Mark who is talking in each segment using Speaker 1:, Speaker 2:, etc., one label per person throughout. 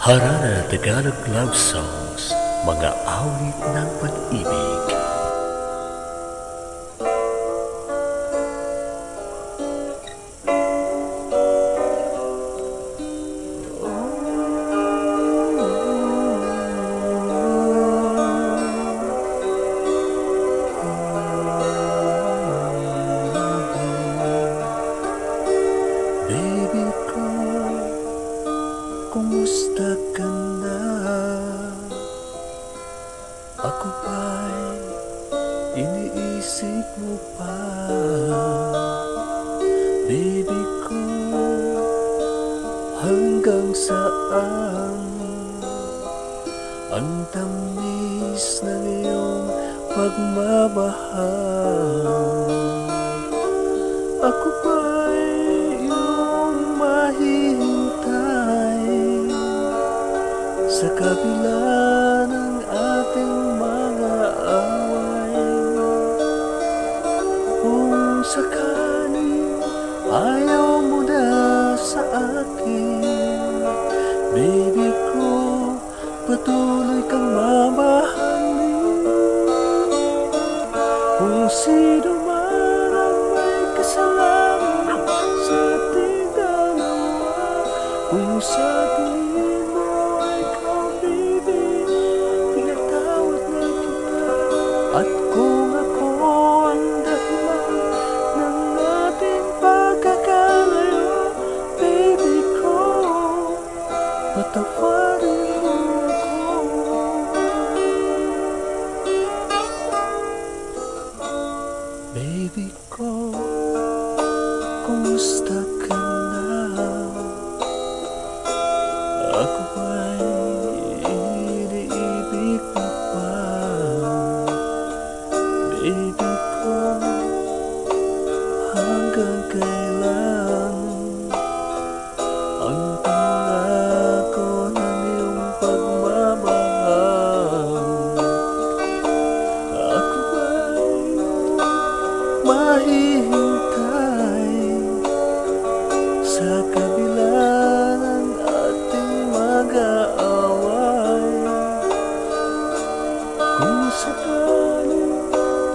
Speaker 1: Harana Tagalog Love Songs, mga awit ng pag-ibig.
Speaker 2: Baby ko, kumusta ka na? Ako ba'y iniisip mo pa? Baby ko, hanggang saan ang tamis ng iyong pagmamahal? Ako ba'y iyong mahihintay sa kabila ng ating mga away? Kung sakali ayaw mo na sa akin, baby ko, patuloy kang mamahalin. Kung sino man ang may kasalanan sa ating dalawa, kung sa tingin mo ikaw, baby, pinatawad na kita. At kung ako ang dahilan ng ating pagkakalayo, baby ko, patawarin mo ako. Baby ko, kumusta ka na? Ako ba'y iniibig mo pa? Baby ko, hanggang kailan ang pangako ng iyong pagmamahal? Ako ba'y mahihintay sa kabila ng ating mag-aaway? Kung sakali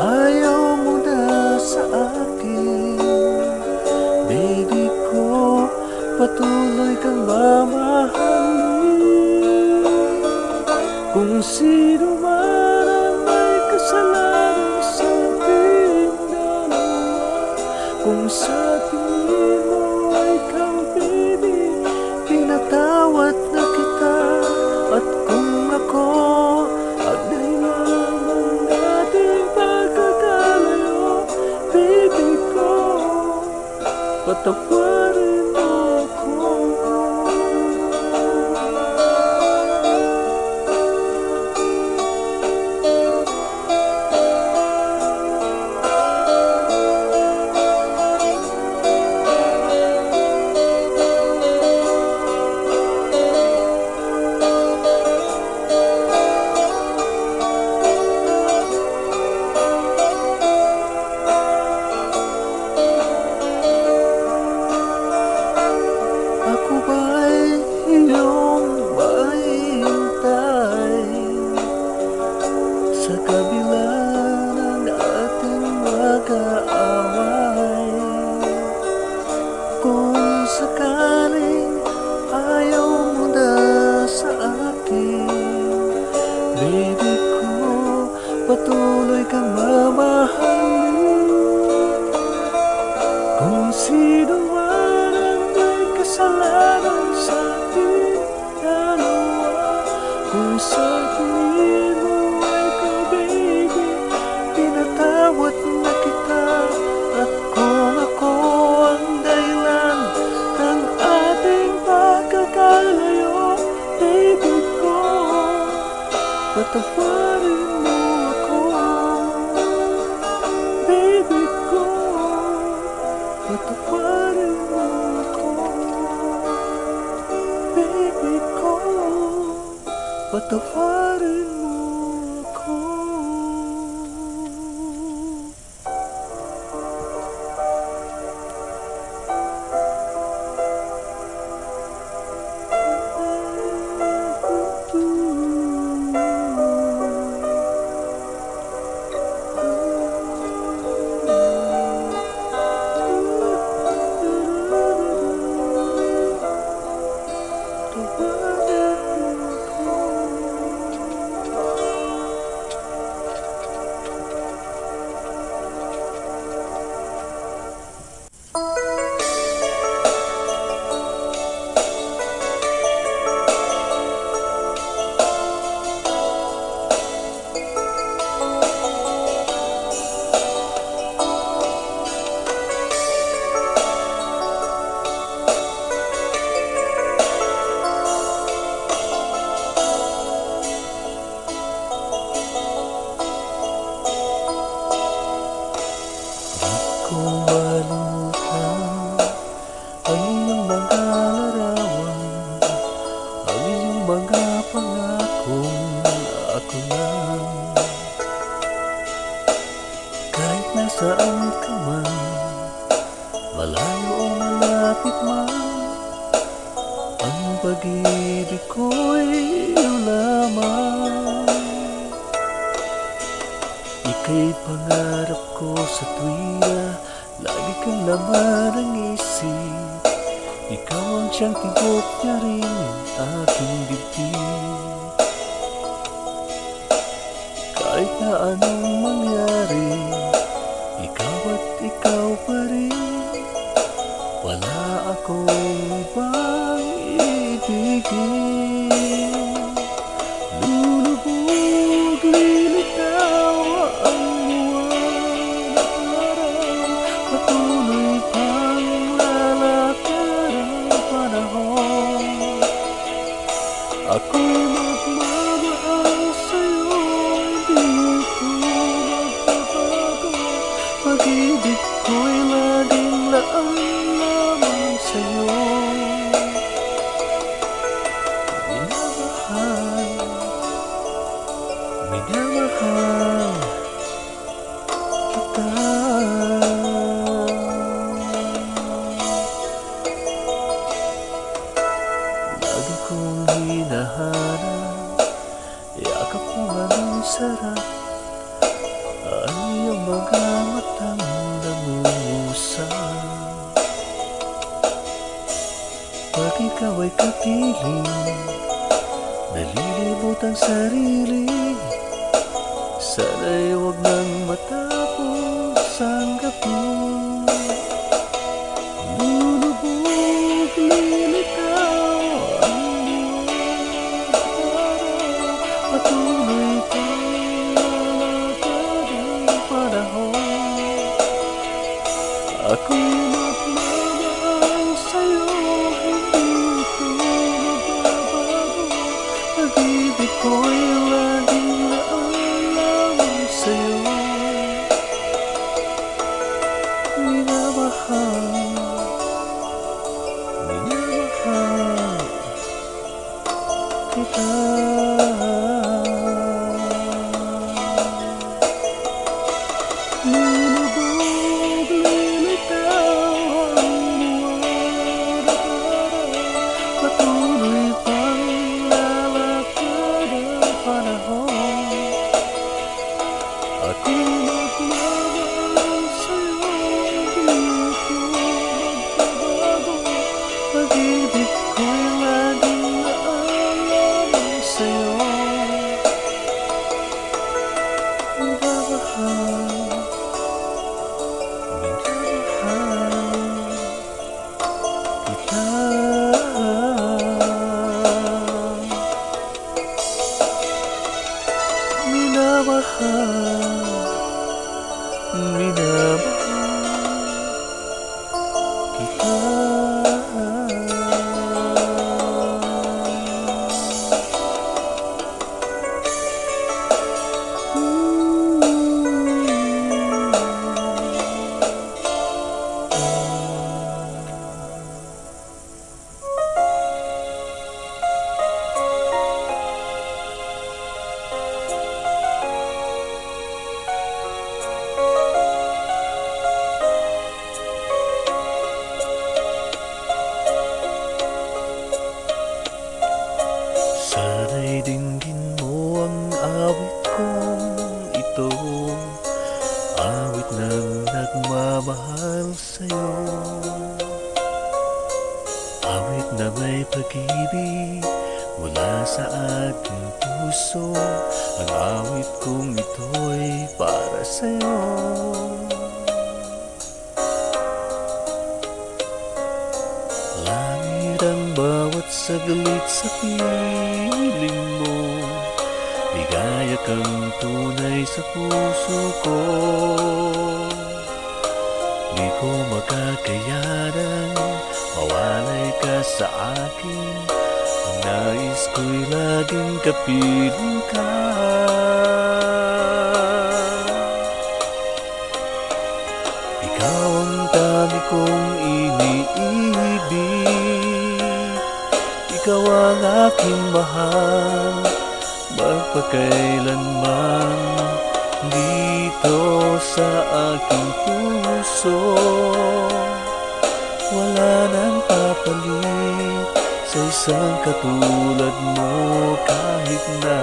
Speaker 2: ayaw mo na sa akin, baby ko, patuloy kang mamahalin. Kung sino man ang may kasalanan sa ating dalawa, kung sa tingin mo ikaw, baby, pinatawad na kita. At kung ako ang dahilan ng ating pagkakalayo, baby ko, patawarin mo ako. Ako ba'y iyong mahihintay sa kabila ng ating mag-aaway? Kung sakaling ayaw mo na sa akin, baby ko, patuloy kang mamahalin. Kung sino man ang may kasalanan sa ating dalawa, kung sa tingin mo ikaw, baby, pinatawad na kita. At kung ako ang dahilan ng ating pagkakalayo, baby ko, patawarin mo ako. Baby ko, patawarin mo ako. Baby ko, patawarin mo ako. Tawagan mo ako.
Speaker 1: Kung malimutan ang iyong mga larawan, ang iyong mga pangakong ako lang. Kahit nasaan ka man, malayo o malapit man, ang pag-ibig ko'y iyong lamang. Ika'y pangarap ko sa tuwira, lagi kang laman ng isip. Ikaw ang siyang tibok niya rin aking dibdib. Kahit na anong mangyari, ikaw at ikaw pa rin. Wala akong ibang ibigin. Lulubog, lilitaw ang buwan at araw, patuloy pang lalakad ang panahon. Ako'y magmamahal sa'yo, hindi ko magbabago. Pag-ibig ko'y laging laan lamang sa'yo. Minamahal kita. Lagi kong hinahanap, yakap mo anong sarap, ang iyong mga matang nangungusap. Pag ikaw ay kapiling, nalilimot ang sarili. Sana'y huwag nang matapos ang gabi. Lulubog, lilitaw ang buwan at araw, patuloy pang lalakad ang panahon. Ako'y magmamahal sa'yo, hindi ito magbabago. Pag-ibig ko'y laging laan sa'yo. Minamahal, minamahal kita. Lulubog, lilitaw ang buwan at araw, patuloy pang lalakad ang panahon. Ako'y magmamahal sa'yo, hindi ko magbabago. Pag-ibig ko'y laging naalam sa'yo. mula sa aking puso. Ang awit kong ito'y para sa'yo. Langit ang bawat saglit sa piling mo, ligaya kang tunay sa puso ko. Di ko makakayanan mawalay ka sa akin. Ang nais ko'y laging kapiling ka. Ikaw ang dami kong iniibig, ikaw ang aking mahal, magpakailanman dito sa aking puso. Wala nang papalit sa isang katulad mo, kahit na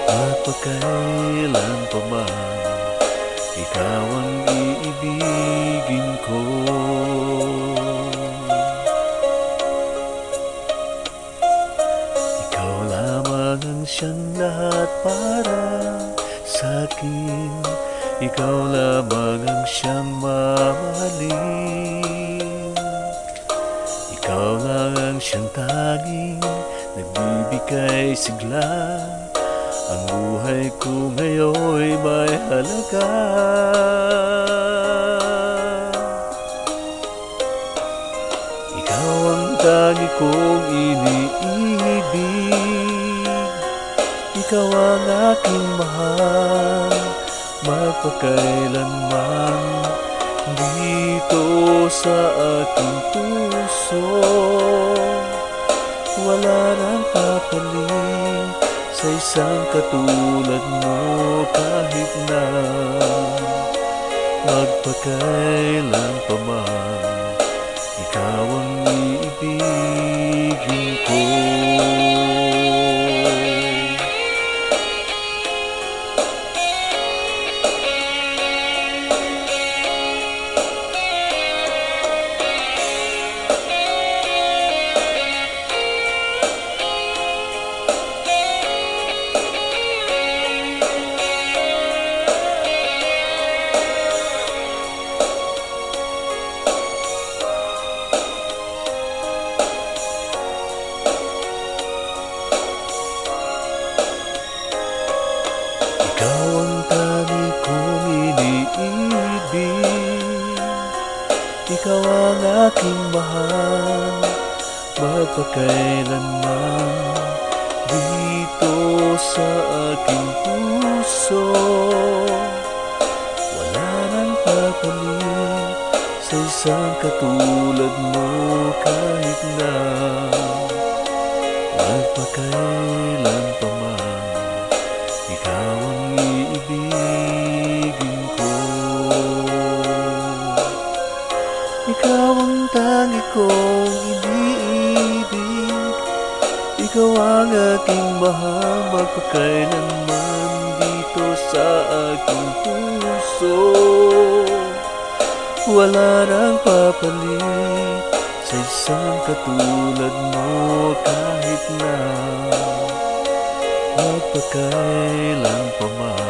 Speaker 1: magpakailan pa man, ikaw ang iibigin ko. Ikaw lamang ang siyang lahat para sa'kin, ikaw lamang ang siyang mamahalin. Ikaw lang ang siyang tanging nagbibigay sigla. Ang buhay ko ngayon'y may halaga. Ikaw ang tangi kong iniibig, ikaw ang aking mahal, magpakailanman dito sa aking puso. Wala nang papalit sa isang katulad mo, kahit na magpakailan pa man, ikaw ang iibigin ko. Ikaw ang tangi kong iniibig, ikaw ang aking mahal, magpakailanman dito sa aking puso. Wala nang papalit sa isang katulad mo, kahit na magpakailan pa man, ikaw ang iibigin ko. Ikaw ang tangi kong iniibig, ikaw ang aking mahal, magpakailanman dito sa aking puso. Wala nang papalit sa isang katulad mo, kahit na magpakailan pa man,